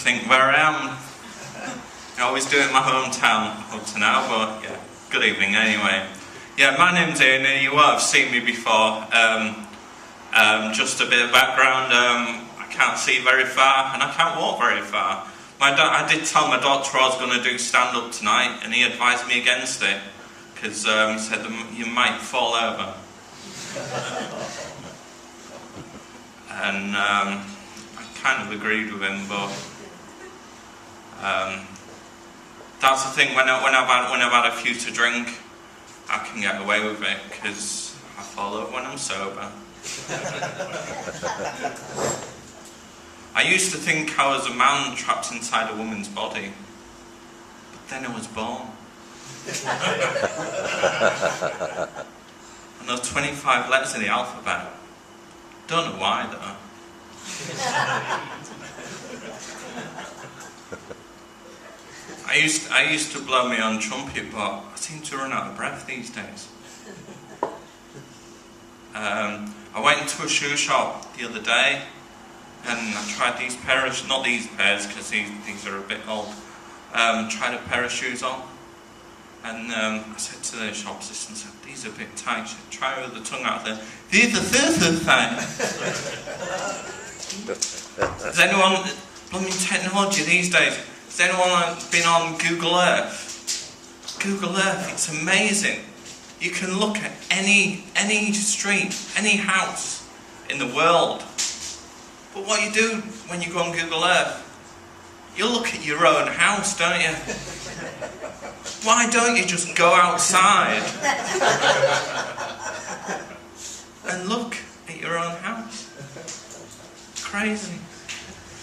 think where I am. I always do it in my hometown up to now, but yeah, good evening anyway. Yeah, my name's Ian, and you won't have seen me before. Just a bit of background, I can't see very far, and I can't walk very far. I did tell my doctor I was going to do stand-up tonight, and he advised me against it, because he said you might fall over. And I kind of agreed with him, but that's the thing, when I've had a few to drink, I can get away with it, because I fall over when I'm sober. I used to think I was a man trapped inside a woman's body, but then I was born. And those 25 letters in the alphabet, don't know why though. I used to blow my own trumpet, but I seem to run out of breath these days. I went into a shoe shop the other day, and I tried these pairs, not these pairs because these are a bit old. Tried a pair of shoes on, and I said to the shop assistant, "These are a bit tight." She said, "Try with the tongue out there. These are super tight." Has anyone, blooming technology these days, has anyone been on Google Earth? Google Earth, it's amazing. You can look at any street, any house in the world. But what you do when you go on Google Earth, you look at your own house, don't you? Why don't you just go outside and look at your own house? Crazy.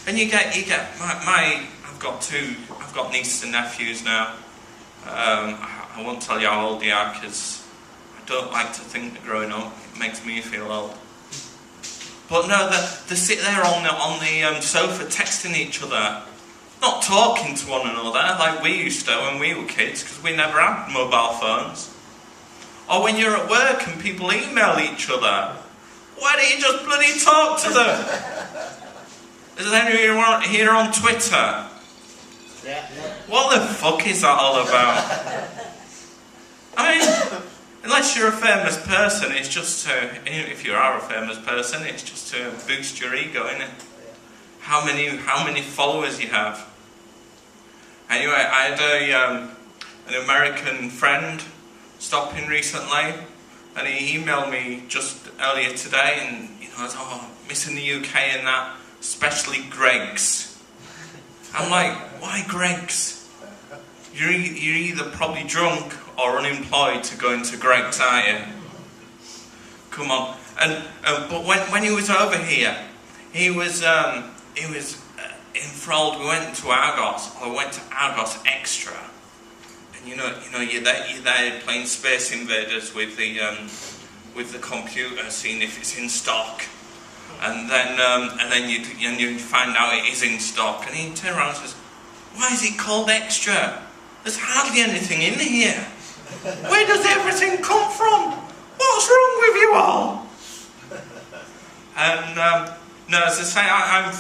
And you get I've got nieces and nephews now. I won't tell you how old they are because I don't like to think they're growing up. It makes me feel old. But no, they sit there on the sofa texting each other, not talking to one another like we used to when we were kids, because we never had mobile phones. Or when you're at work and people email each other, why don't you just bloody talk to them? Is there anyone here on Twitter? Yeah. What the fuck is that all about? I mean, unless you're a famous person, it's just to, if you are a famous person, it's just to boost your ego, isn't it? How many followers you have. Anyway, I had an American friend stop in recently, and he emailed me just earlier today, and I was missing the UK and that, especially Greggs. I'm like, why Greggs? You're either probably drunk or unemployed to go into Greggs, aren't you? Come on. And but when he was over here, he was enthralled. We went to Argos. I went to Argos Extra, and you're there playing Space Invaders with the computer, seeing if it's in stock. And then you find out it is in stock, and he turns around and says, "Why is it called Extra? There's hardly anything in here. Where does everything come from? What's wrong with you all?" And no, as I say, I'm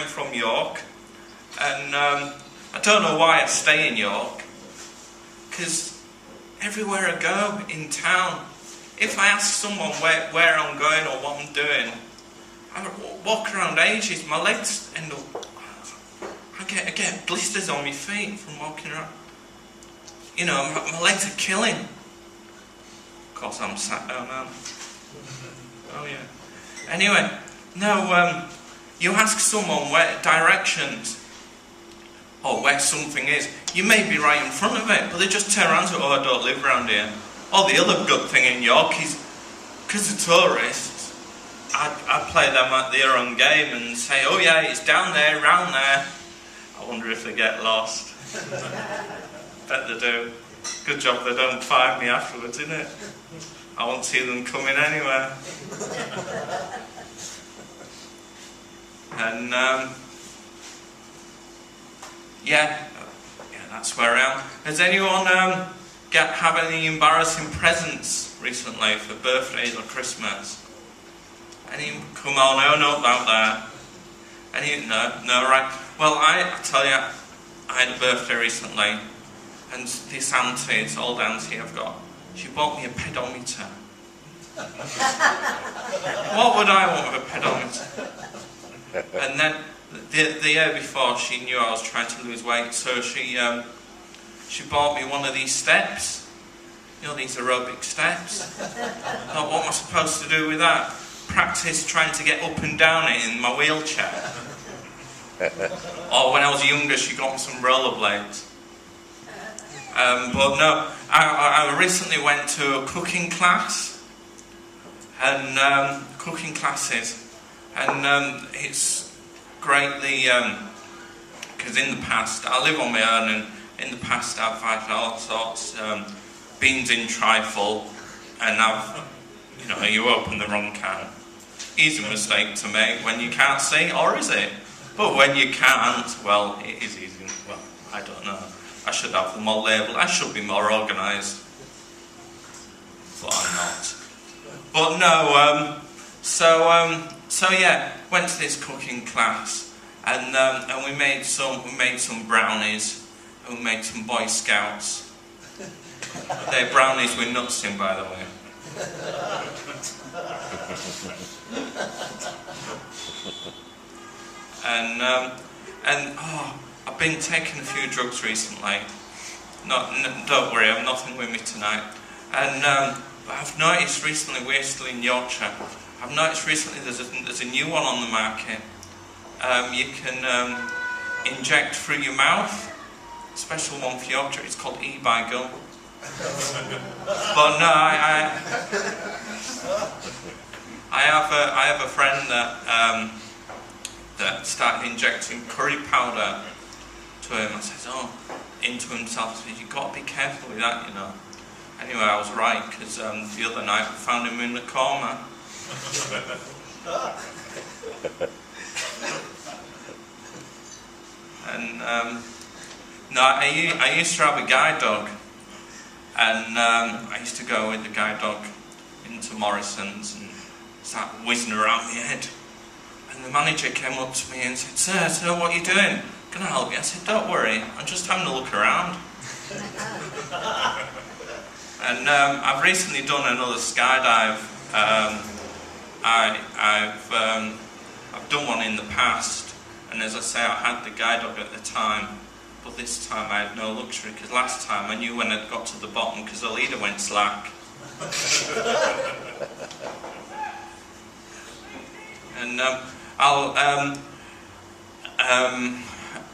from York, and I don't know why I stay in York, because everywhere I go in town, if I ask someone where I'm going or what I'm doing, I walk around ages, my legs end up, I get blisters on my feet from walking around. My legs are killing. Of course I'm sat down now. Oh yeah. Anyway, no, you ask someone where directions, or where something is, you may be right in front of it, but they just turn around and say, "Oh, I don't live around here." Oh, the other good thing in York is, because of tourists, I play them at their own game and say, "Oh yeah, it's down there, round there." I wonder if they get lost. Bet they do. Good job they don't find me afterwards, isn't it? I won't see them coming anywhere. And yeah, that's where I am. Has anyone have any embarrassing presents recently for birthdays or Christmas? Any? Come on, I don't know about that. And no, right. Well, I tell you, I had a birthday recently, and this auntie, this old auntie I've got, she bought me a pedometer. What would I want with a pedometer? And then the year before, she knew I was trying to lose weight, so she bought me one of these steps. You know, these aerobic steps. I thought, what am I supposed to do with that? Practice trying to get up and down it in my wheelchair. Or when I was younger, she got me some rollerblades. But no, I recently went to a cooking class, and cooking classes, and it's greatly, because in the past, I live on my own, and in the past I've had all sorts, beans in trifle, and you open the wrong can. Easy mistake to make when you can't see, or is it? But when you can't, well, it is easy. Well, I don't know. I should have them all labelled. I should be more organised. But I'm not. But no, so yeah, went to this cooking class, and we made some brownies, and we made some Boy Scouts. They're brownies with nuts in, by the way. And I've been taking a few drugs recently. Don't worry, I've nothing with me tonight. And but I've noticed recently, we're still in Yorkshire. I've noticed recently there's a new one on the market. You can inject through your mouth. A special one for Yorkshire. It's called E-By-Gum. But no, I have a friend that started injecting curry powder to him. I said, into himself. I said, you've got to be careful with that, you know. Anyway, I was right, because the other night we found him in the coma. And no, I used to have a guide dog, and I used to go with the guide dog into Morrison's and start whizzing around my head. And the manager came up to me and said, Sir, what are you doing? Can I help you? I said, don't worry, I'm just having a look around. And I've recently done another skydive. I've done one in the past, and as I say, I had the guide dog at the time, but this time I had no luxury, because last time I knew when I'd got to the bottom, because the leader went slack. And a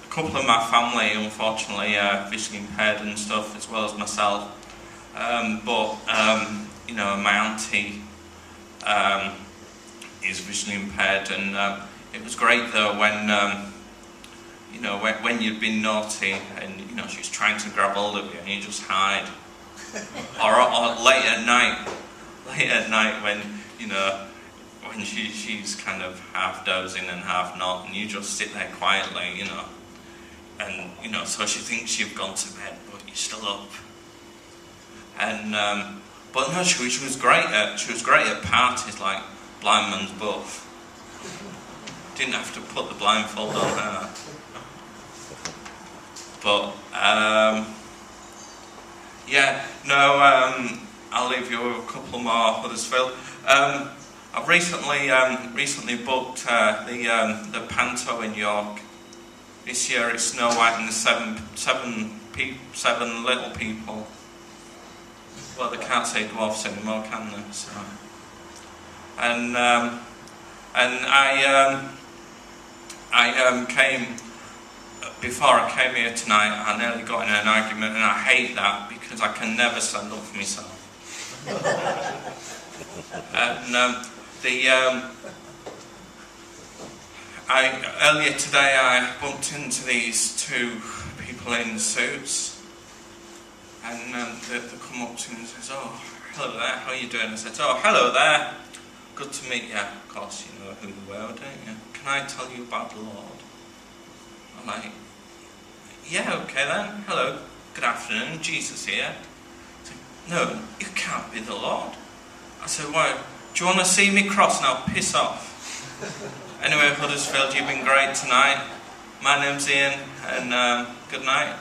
couple of my family, unfortunately, are visually impaired and stuff, as well as myself. You know, my auntie is visually impaired, and it was great though when, you know, when you'd been naughty and, you know, she was trying to grab hold of you and you just hide. or late at night when, you know, when she's kind of half dozing and half not, and you just sit there quietly, you know, and, you know, so she thinks you've gone to bed, but you're still up. And, but no, she was great at parties like Blind Man's Buff. Didn't have to put the blindfold on her. But, yeah, no, I'll leave you with a couple more Huddersfield. I've recently booked the Panto in York. This year it's Snow White and the seven little people. Well, they can't say dwarfs anymore, can they? So. And I came, before I came here tonight, I nearly got in an argument, and I hate that because I can never stand up for myself. And earlier today I bumped into these two people in suits. And they come up to me and says, oh, hello there, how are you doing? I said, oh, hello there, good to meet you. Of course, you know who they were, don't you? Can I tell you about the Lord? I'm like, yeah, okay then, hello, good afternoon, Jesus here. I said, no, you can't be the Lord. I said, why, do you want to see me cross? Now piss off. Anyway, Huddersfield, you've been great tonight. My name's Ian, and good night.